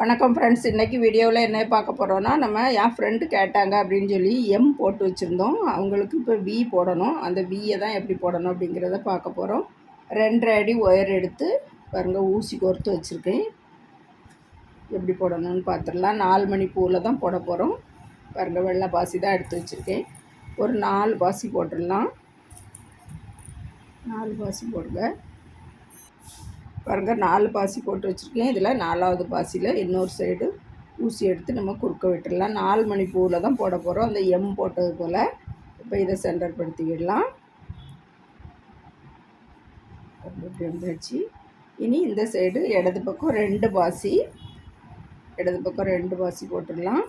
வணக்கம் ஃப்ரெண்ட்ஸ். இன்றைக்கி வீடியோவில் என்ன பார்க்க போகிறோன்னா, நம்ம என் ஃப்ரெண்டு கேட்டாங்க அப்படின்னு சொல்லி எம் போட்டு வச்சுருந்தோம். அவங்களுக்கு இப்போ வி போடணும். அந்த வியை தான் எப்படி போடணும் அப்படிங்கிறத பார்க்க போகிறோம். 2 அடி ஒயர் எடுத்து பாருங்கள், ஊசி கோர்த்து வச்சுருக்கேன். எப்படி போடணும்னு பார்த்துடலாம். 4 மணி பூவில் தான் போட போகிறோம். பாருங்கள், வெள்ளை பாசி தான் எடுத்து வச்சுருக்கேன். ஒரு 4 பாசி போட்டுடலாம். 4 பாசி போடுங்க. பாருங்கள், 4 பாசி போட்டு வச்சுருக்கேன். இதில் 4வது பாசியில் இன்னொரு சைடு ஊசி எடுத்து நம்ம குறுக்க விட்டுடலாம். 4 மணி பூவில் தான் போட போகிறோம், அந்த எம் போட்டது போல். இப்போ இதை சென்டர் படுத்தி விடலாம். அப்படி வந்தாச்சு. இனி இந்த சைடு இடது பக்கம் 2 பாசி, இடது பக்கம் 2 பாசி போட்டுடலாம்.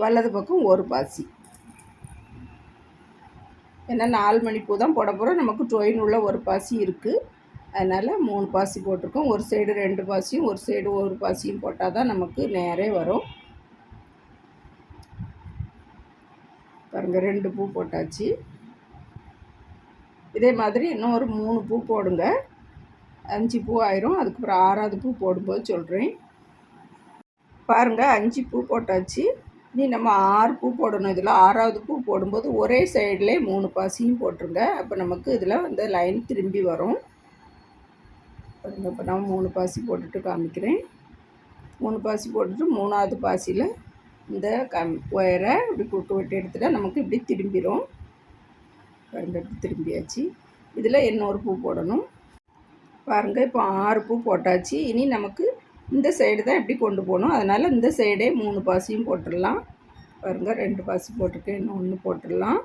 வலது பக்கம் 1 பாசி. ஏன்னா 4 மணி பூ தான் போட போகிறோம். நமக்கு டொயின் உள்ள 1 பாசி இருக்குது. அதனால் 3 பாசி போட்டிருக்கோம். ஒரு சைடு 2 பாசியும் ஒரு சைடு 1 பாசியும் போட்டால் தான் நமக்கு நேரே வரும். பாருங்கள், 2 பூ போட்டாச்சு. இதே மாதிரி இன்னும் ஒரு 3 பூ போடுங்க. 5 பூ ஆயிரும். அதுக்கப்புறம் 6வது பூ போடும்போது சொல்கிறேன். பாருங்கள், 5 பூ போட்டாச்சு. இனி நம்ம 6 பூ போடணும். இதில் 6வது பூ போடும்போது ஒரே சைட்லேயே 3 பாசியும் போட்டுருங்க. அப்போ நமக்கு இதில் இந்த லைன் திரும்பி வரும். இப்போ நான் 3 பாசி போட்டுட்டு காமிக்கிறேன். 3 பாசி போட்டுட்டு 3வது பாசியில் இந்த ஒயரை இப்படி குறுக்க விட்டு எடுத்துட்டால் நமக்கு இப்படி திரும்பிடும். பாருங்கள், இப்படி திரும்பியாச்சு. இதில் இன்னொரு பூ போடணும். பாருங்கள், இப்போ 6 பூ போட்டாச்சு. இனி நமக்கு இந்த சைடு தான் எப்படி கொண்டு போகணும். அதனால் இந்த சைடே 3 பாசியும் போட்டுடலாம். பாருங்கள், 2 பாசி போட்டிருக்கேன். இன்னும் 1 போட்டுடலாம்.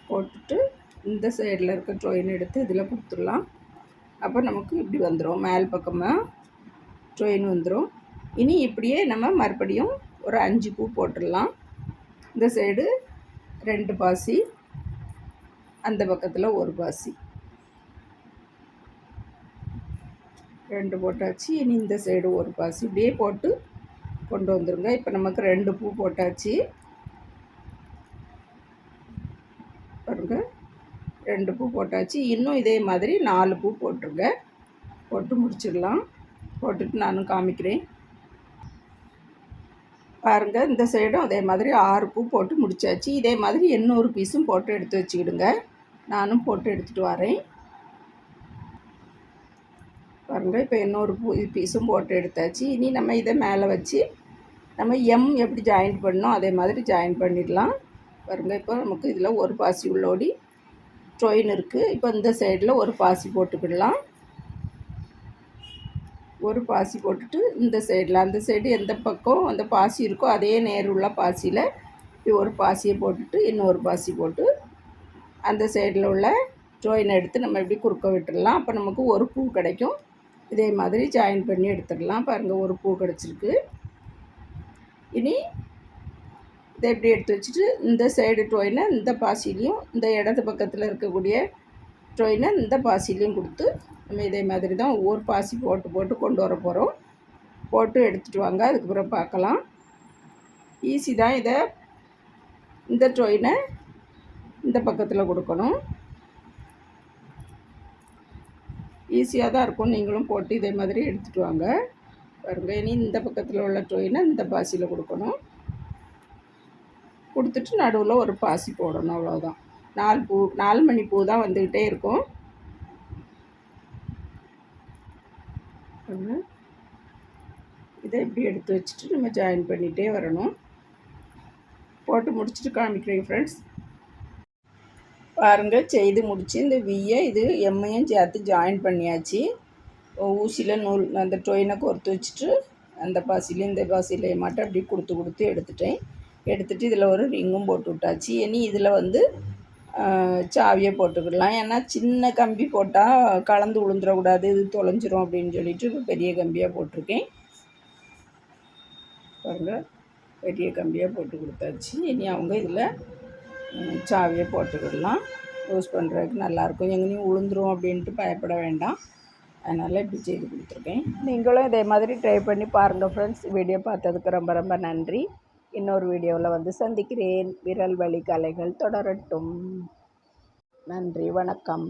போட்டுட்டு இந்த சைடில் இருக்க ட்ரெயின் எடுத்து இதில் கொடுத்துடலாம். அப்போ நமக்கு இப்படி வந்துடும். மேல் பக்கமாக ட்ரெயின் வந்துடும். இனி இப்படியே நம்ம மறுபடியும் ஒரு 5 பூ போட்டுடலாம். இந்த சைடு 2 பாசி, அந்த பக்கத்தில் 1 பாசி. 2 போட்டாச்சு. இனி இந்த சைடு 1 பாசி இப்படியே போட்டு கொண்டு வந்துடுங்க. இப்போ நமக்கு 2 பூ போட்டாச்சு. பாருங்கள், 2 பூ போட்டாச்சு. இன்னும் இதே மாதிரி 4 பூ போட்டுருங்க. போட்டு முடிச்சிடலாம். போட்டுட்டு நானும் காமிக்கிறேன். பாருங்கள், இந்த சைடும் அதே மாதிரி 6 பூ போட்டு முடிச்சாச்சு. இதே மாதிரி இன்னொரு பீஸும் போட்டு எடுத்து வச்சுக்கிடுங்க. நானும் போட்டு எடுத்துகிட்டு வரேன். பாருங்கள், இப்போ இன்னொரு பீஸும் போட்டு எடுத்தாச்சு. இனி நம்ம இதை மேலே வச்சு நம்ம எம் எப்படி ஜாயின் பண்ணோம் அதே மாதிரி ஜாயின் பண்ணிடலாம். பாருங்கள், இப்போ நமக்கு இதில் 1 பாசி உள்ளோடி ட்ரெயின் இருக்குது. இப்போ இந்த சைடில் 1 பாசி போட்டுக்கிடலாம். 1 பாசி போட்டுட்டு இந்த சைடில், அந்த சைடு எந்த பக்கம் அந்த பாசி இருக்கோ அதே நேருள்ள பாசியில் இப்படி 1 பாசியை போட்டுட்டு இன்னொரு பாசி போட்டு அந்த சைடில் உள்ள ட்ரெயின் எடுத்து நம்ம இப்படி குறுக்க விட்டுடலாம். அப்போ நமக்கு 1 பூ கிடைக்கும். இதே மாதிரி ஜாயின் பண்ணி எடுத்துடலாம். பாருங்கள், 1 பூ கிடச்சிருக்கு. இனி இதை எப்படி எடுத்து வச்சுட்டு இந்த சைடு ட்ரெயினை இந்த பாசிலையும், இந்த இடது பக்கத்தில் இருக்கக்கூடிய ட்ரெயினை இந்த பாசிலையும் கொடுத்து நம்ம இதே மாதிரி தான் ஒவ்வொரு பாசி போட்டு போட்டு கொண்டு வர போகிறோம். போட்டு எடுத்துகிட்டு வாங்க, அதுக்கப்புறம் பார்க்கலாம். ஈஸி தான். இதை இந்த ட்ரெயினை இந்த பக்கத்தில் கொடுக்கணும். ஈஸியாக தான் இருக்கும். நீங்களும் போட்டு இதே மாதிரி எடுத்துகிட்டு வாங்க. பாருங்கள், இனி இந்த பக்கத்தில் உள்ள ட்ரெயினை இந்த பாசியில் கொடுக்கணும். கொடுத்துட்டு நடுவில் 1 பாசி போடணும். அவ்வளோதான். 4 மணி பூ தான் வந்துக்கிட்டே இருக்கும். இதை இப்படி எடுத்து வச்சுட்டு நம்ம ஜாயின் பண்ணிகிட்டே வரணும். போட்டு முடிச்சுட்டு காமிக்கிறேன் ஃப்ரெண்ட்ஸ். பாருங்கள், செய்து முடித்து இந்த வியை இது எம்மையும் சேர்த்து ஜாயின் பண்ணியாச்சு. ஊசியில் நூல் அந்த ட்ரெயினை கோர்த்து வச்சுட்டு அந்த பாசிலையும் இந்த பாசிலையும் மட்டும் அப்படி கொடுத்து எடுத்துட்டேன். எடுத்துகிட்டு இதில் ஒரு ரிங்கும் போட்டு விட்டாச்சு. இனி இதில் சாவியை போட்டுக்கிடலாம். ஏன்னா சின்ன கம்பி போட்டால் கலந்து விழுந்துடக்கூடாது, இது தொலைஞ்சிரும் அப்படின்னு சொல்லிட்டு இப்போ பெரிய கம்பியாக போட்டிருக்கேன். பாருங்கள், பெரிய கம்பியாக போட்டு கொடுத்தாச்சு. இனி அவங்க இதில் சாவியை போட்டுக்கிடலாம். யூஸ் பண்ணுறதுக்கு நல்லாயிருக்கும். எங்கேயும் விழுந்துரும் அப்படின்ட்டு பயப்பட வேண்டாம். அதனால் இப்படி செய்து கொடுத்துருக்கேன். நீங்களும் இதே மாதிரி ட்ரை பண்ணி பாருங்கள் ஃப்ரெண்ட்ஸ். வீடியோ பார்த்ததுக்கு ரொம்ப ரொம்ப நன்றி. இன்னொரு வீடியோவில் சந்திக்கிறேன். விரல் வலி கலைகள் தொடரட்டும். நன்றி, வணக்கம்.